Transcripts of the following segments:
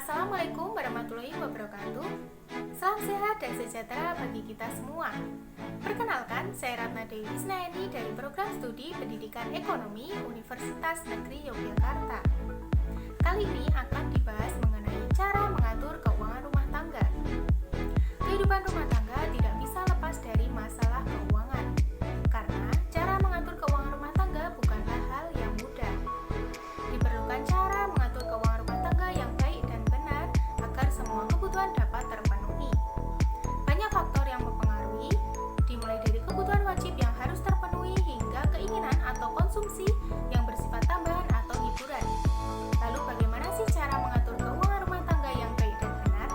Assalamualaikum warahmatullahi wabarakatuh. Salam sehat dan sejahtera bagi kita semua. Perkenalkan, saya Ratna Dewi Isnayani dari Program Studi Pendidikan Ekonomi Universitas Negeri Yogyakarta. Kali ini akan dibahas mengenai cara mengatur keuangan rumah tangga. Kehidupan rumah tangga tidak bisa lepas dari masalah keuangan, karena cara mengatur keuangan rumah tangga bukanlah hal yang mudah. Diperlukan cara mengatur keuangan rumah tangga yang baik dan benar agar semua kebutuhan dapat terpenuhi. Banyak faktor yang mempengaruhi, dimulai dari kebutuhan wajib yang harus terpenuhi hingga keinginan atau konsumsi yang bersifat tambahan atau hiburan. Lalu bagaimana sih cara mengatur keuangan rumah tangga yang baik dan benar?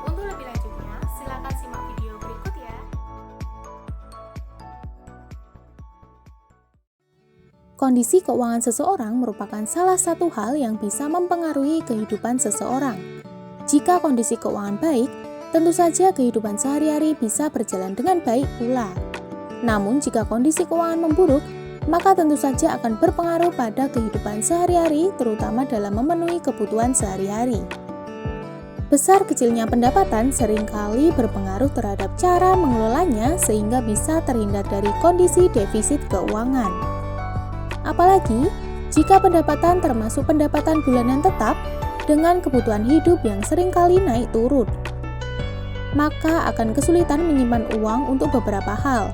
Untuk lebih lanjutnya, silakan simak video berikut ya. Kondisi keuangan seseorang merupakan salah satu hal yang bisa mempengaruhi kehidupan seseorang. Jika kondisi keuangan baik, tentu saja kehidupan sehari-hari bisa berjalan dengan baik pula. Namun jika kondisi keuangan memburuk, maka tentu saja akan berpengaruh pada kehidupan sehari-hari, terutama dalam memenuhi kebutuhan sehari-hari. Besar kecilnya pendapatan seringkali berpengaruh terhadap cara mengelolanya sehingga bisa terhindar dari kondisi defisit keuangan. Apalagi jika pendapatan termasuk pendapatan bulanan tetap dengan kebutuhan hidup yang seringkali naik turun, maka akan kesulitan menyimpan uang untuk beberapa hal.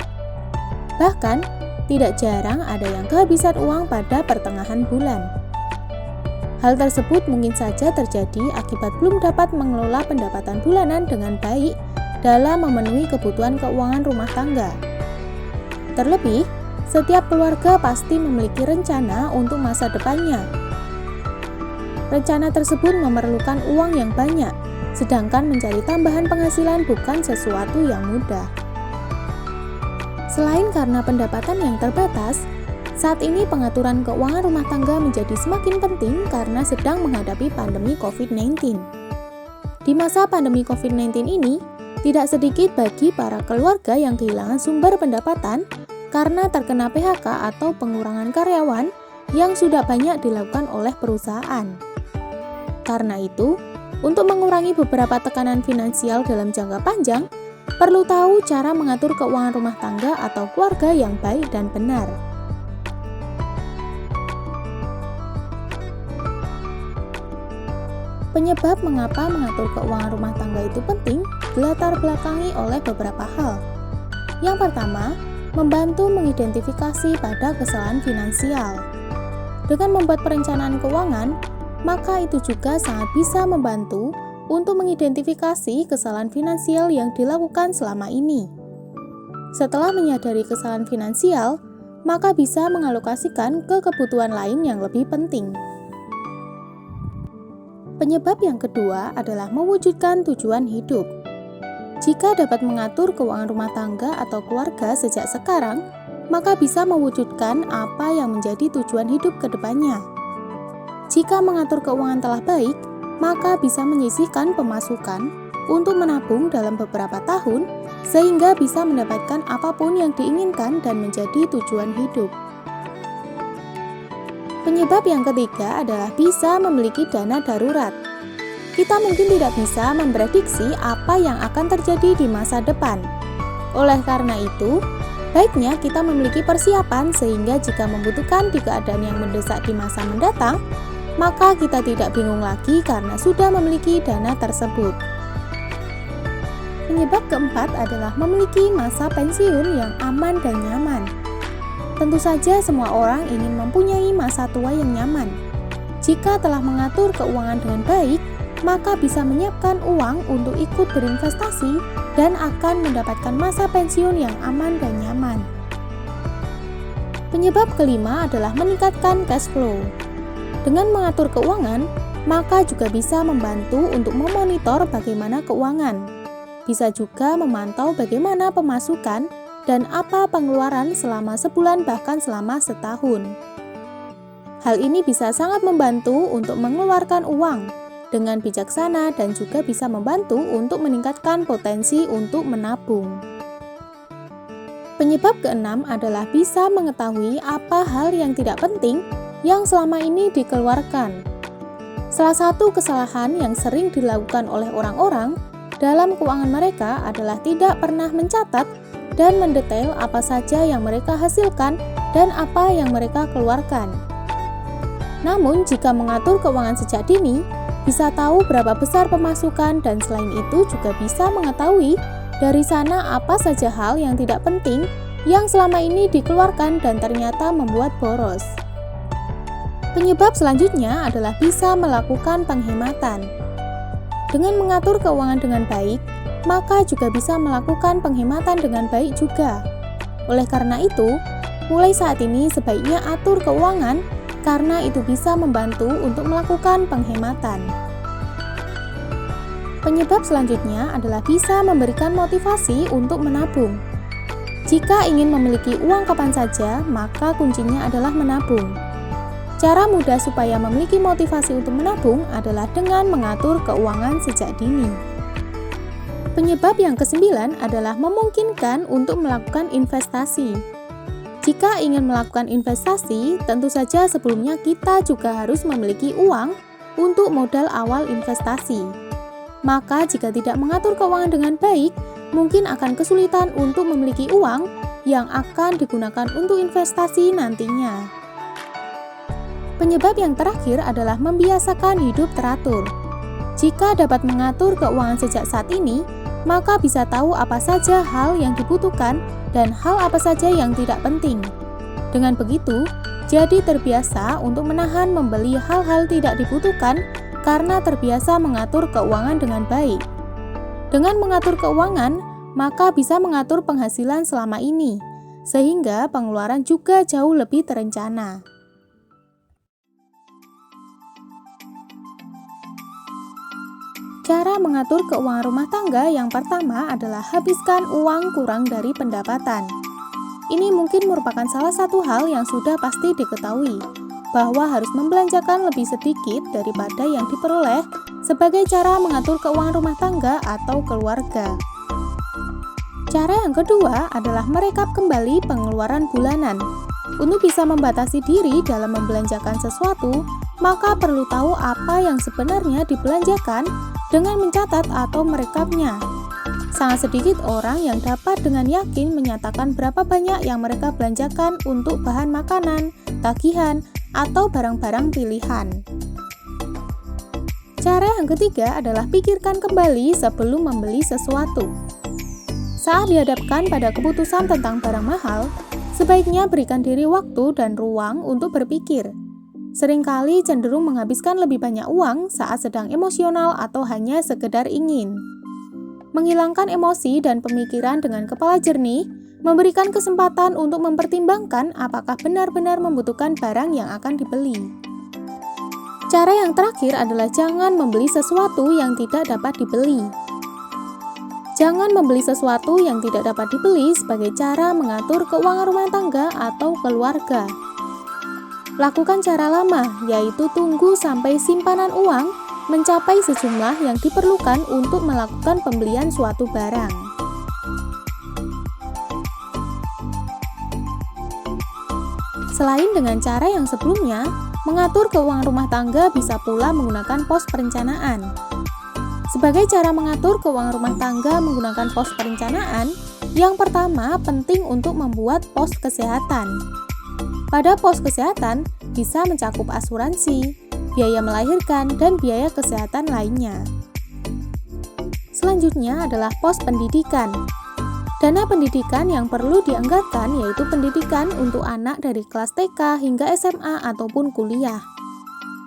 Bahkan, tidak jarang ada yang kehabisan uang pada pertengahan bulan. Hal tersebut mungkin saja terjadi akibat belum dapat mengelola pendapatan bulanan dengan baik dalam memenuhi kebutuhan keuangan rumah tangga. Terlebih, setiap keluarga pasti memiliki rencana untuk masa depannya. Rencana tersebut memerlukan uang yang banyak, sedangkan mencari tambahan penghasilan bukan sesuatu yang mudah. Selain karena pendapatan yang terbatas, saat ini pengaturan keuangan rumah tangga menjadi semakin penting karena sedang menghadapi pandemi COVID-19. Di masa pandemi COVID-19 ini, tidak sedikit bagi para keluarga yang kehilangan sumber pendapatan karena terkena PHK atau pengurangan karyawan yang sudah banyak dilakukan oleh perusahaan. Karena itu, untuk mengurangi beberapa tekanan finansial dalam jangka panjang, perlu tahu cara mengatur keuangan rumah tangga atau keluarga yang baik dan benar. Penyebab mengapa mengatur keuangan rumah tangga itu penting dilatar belakangi oleh beberapa hal. Yang pertama, membantu mengidentifikasi pada kesalahan finansial. Dengan membuat perencanaan keuangan, maka itu juga sangat bisa membantu untuk mengidentifikasi kesalahan finansial yang dilakukan selama ini. Setelah menyadari kesalahan finansial, maka bisa mengalokasikan ke kebutuhan lain yang lebih penting. Penyebab yang kedua adalah mewujudkan tujuan hidup. Jika dapat mengatur keuangan rumah tangga atau keluarga sejak sekarang, maka bisa mewujudkan apa yang menjadi tujuan hidup ke depannya. Jika mengatur keuangan telah baik, maka bisa menyisihkan pemasukan untuk menabung dalam beberapa tahun, sehingga bisa mendapatkan apapun yang diinginkan dan menjadi tujuan hidup. Penyebab yang ketiga adalah bisa memiliki dana darurat. Kita mungkin tidak bisa memprediksi apa yang akan terjadi di masa depan. Oleh karena itu, baiknya kita memiliki persiapan sehingga jika membutuhkan di keadaan yang mendesak di masa mendatang, maka kita tidak bingung lagi karena sudah memiliki dana tersebut. Penyebab keempat adalah memiliki masa pensiun yang aman dan nyaman. Tentu saja semua orang ingin mempunyai masa tua yang nyaman. Jika telah mengatur keuangan dengan baik, maka bisa menyiapkan uang untuk ikut berinvestasi dan akan mendapatkan masa pensiun yang aman dan nyaman. Penyebab kelima adalah meningkatkan cash flow. Dengan mengatur keuangan, maka juga bisa membantu untuk memonitor bagaimana keuangan. Bisa juga memantau bagaimana pemasukan dan apa pengeluaran selama sebulan bahkan selama setahun. Hal ini bisa sangat membantu untuk mengeluarkan uang dengan bijaksana dan juga bisa membantu untuk meningkatkan potensi untuk menabung. Penyebab keenam adalah bisa mengetahui apa hal yang tidak penting yang selama ini dikeluarkan. Salah satu kesalahan yang sering dilakukan oleh orang-orang dalam keuangan mereka adalah tidak pernah mencatat dan mendetail apa saja yang mereka hasilkan dan apa yang mereka keluarkan. Namun, jika mengatur keuangan sejak dini, bisa tahu berapa besar pemasukan dan selain itu juga bisa mengetahui dari sana apa saja hal yang tidak penting yang selama ini dikeluarkan dan ternyata membuat boros. Penyebab selanjutnya adalah bisa melakukan penghematan. Dengan mengatur keuangan dengan baik, maka juga bisa melakukan penghematan dengan baik juga. Oleh karena itu, mulai saat ini sebaiknya atur keuangan karena itu bisa membantu untuk melakukan penghematan. Penyebab selanjutnya adalah bisa memberikan motivasi untuk menabung. Jika ingin memiliki uang kapan saja, maka kuncinya adalah menabung. Cara mudah supaya memiliki motivasi untuk menabung adalah dengan mengatur keuangan sejak dini. Penyebab yang kesembilan adalah memungkinkan untuk melakukan investasi. Jika ingin melakukan investasi, tentu saja sebelumnya kita juga harus memiliki uang untuk modal awal investasi. Maka jika tidak mengatur keuangan dengan baik, mungkin akan kesulitan untuk memiliki uang yang akan digunakan untuk investasi nantinya. Penyebab yang terakhir adalah membiasakan hidup teratur. Jika dapat mengatur keuangan sejak saat ini, maka bisa tahu apa saja hal yang dibutuhkan dan hal apa saja yang tidak penting. Dengan begitu, jadi terbiasa untuk menahan membeli hal-hal tidak dibutuhkan karena terbiasa mengatur keuangan dengan baik. Dengan mengatur keuangan, maka bisa mengatur penghasilan selama ini, sehingga pengeluaran juga jauh lebih terencana. Cara mengatur keuangan rumah tangga yang pertama adalah habiskan uang kurang dari pendapatan. Ini mungkin merupakan salah satu hal yang sudah pasti diketahui, bahwa harus membelanjakan lebih sedikit daripada yang diperoleh sebagai cara mengatur keuangan rumah tangga atau keluarga. Cara yang kedua adalah merekap kembali pengeluaran bulanan. Untuk bisa membatasi diri dalam membelanjakan sesuatu, maka perlu tahu apa yang sebenarnya dibelanjakan dengan mencatat atau merekapnya. Sangat sedikit orang yang dapat dengan yakin menyatakan berapa banyak yang mereka belanjakan untuk bahan makanan, tagihan, atau barang-barang pilihan. Cara yang ketiga adalah pikirkan kembali sebelum membeli sesuatu. Saat dihadapkan pada keputusan tentang barang mahal, sebaiknya berikan diri waktu dan ruang untuk berpikir. Seringkali cenderung menghabiskan lebih banyak uang saat sedang emosional atau hanya sekedar ingin. Menghilangkan emosi dan pemikiran dengan kepala jernih, memberikan kesempatan untuk mempertimbangkan apakah benar-benar membutuhkan barang yang akan dibeli. Cara yang terakhir adalah jangan membeli sesuatu yang tidak dapat dibeli. Jangan membeli sesuatu yang tidak dapat dibeli sebagai cara mengatur keuangan rumah tangga atau keluarga. Lakukan cara lama, yaitu tunggu sampai simpanan uang mencapai sejumlah yang diperlukan untuk melakukan pembelian suatu barang. Selain dengan cara yang sebelumnya, mengatur keuangan rumah tangga bisa pula menggunakan pos perencanaan. Sebagai cara mengatur keuangan rumah tangga menggunakan pos perencanaan, yang pertama penting untuk membuat pos kesehatan. Pada pos kesehatan bisa mencakup asuransi, biaya melahirkan, dan biaya kesehatan lainnya. Selanjutnya adalah pos pendidikan. Dana pendidikan yang perlu dianggarkan yaitu pendidikan untuk anak dari kelas TK hingga SMA ataupun kuliah.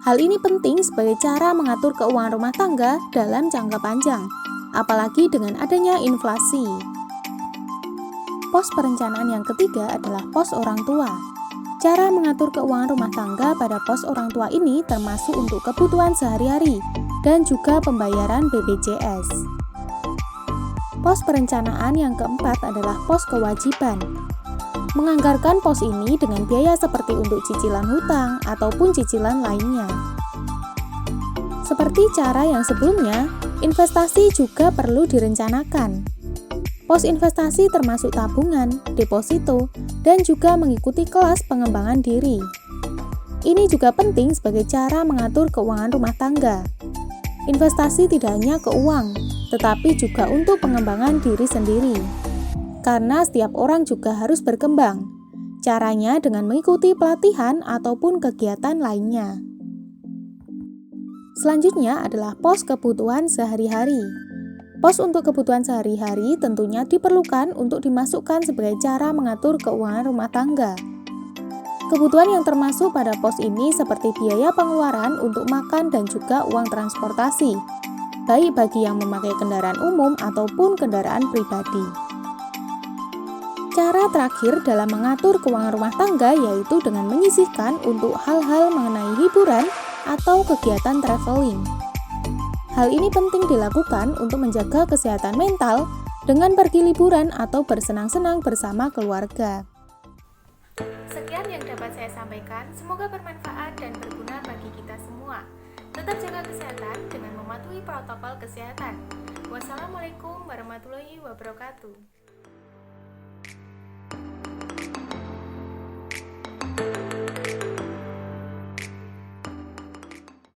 Hal ini penting sebagai cara mengatur keuangan rumah tangga dalam jangka panjang, apalagi dengan adanya inflasi. Pos perencanaan yang ketiga adalah pos orang tua. Cara mengatur keuangan rumah tangga pada pos orang tua ini termasuk untuk kebutuhan sehari-hari dan juga pembayaran BPJS. Pos perencanaan yang keempat adalah pos kewajiban. Menganggarkan pos ini dengan biaya seperti untuk cicilan hutang ataupun cicilan lainnya. Seperti cara yang sebelumnya, investasi juga perlu direncanakan. Pos investasi termasuk tabungan, deposito, dan juga mengikuti kelas pengembangan diri. Ini juga penting sebagai cara mengatur keuangan rumah tangga. Investasi tidak hanya ke uang, tetapi juga untuk pengembangan diri sendiri. Karena setiap orang juga harus berkembang. Caranya dengan mengikuti pelatihan ataupun kegiatan lainnya. Selanjutnya adalah pos kebutuhan sehari-hari. Pos untuk kebutuhan sehari-hari tentunya diperlukan untuk dimasukkan sebagai cara mengatur keuangan rumah tangga. Kebutuhan yang termasuk pada pos ini seperti biaya pengeluaran untuk makan dan juga uang transportasi, baik bagi yang memakai kendaraan umum ataupun kendaraan pribadi. Cara terakhir dalam mengatur keuangan rumah tangga yaitu dengan menyisihkan untuk hal-hal mengenai hiburan atau kegiatan traveling. Hal ini penting dilakukan untuk menjaga kesehatan mental dengan pergi liburan atau bersenang-senang bersama keluarga. Sekian yang dapat saya sampaikan, semoga bermanfaat dan berguna bagi kita semua. Tetap jaga kesehatan dengan mematuhi protokol kesehatan. Wassalamualaikum warahmatullahi wabarakatuh.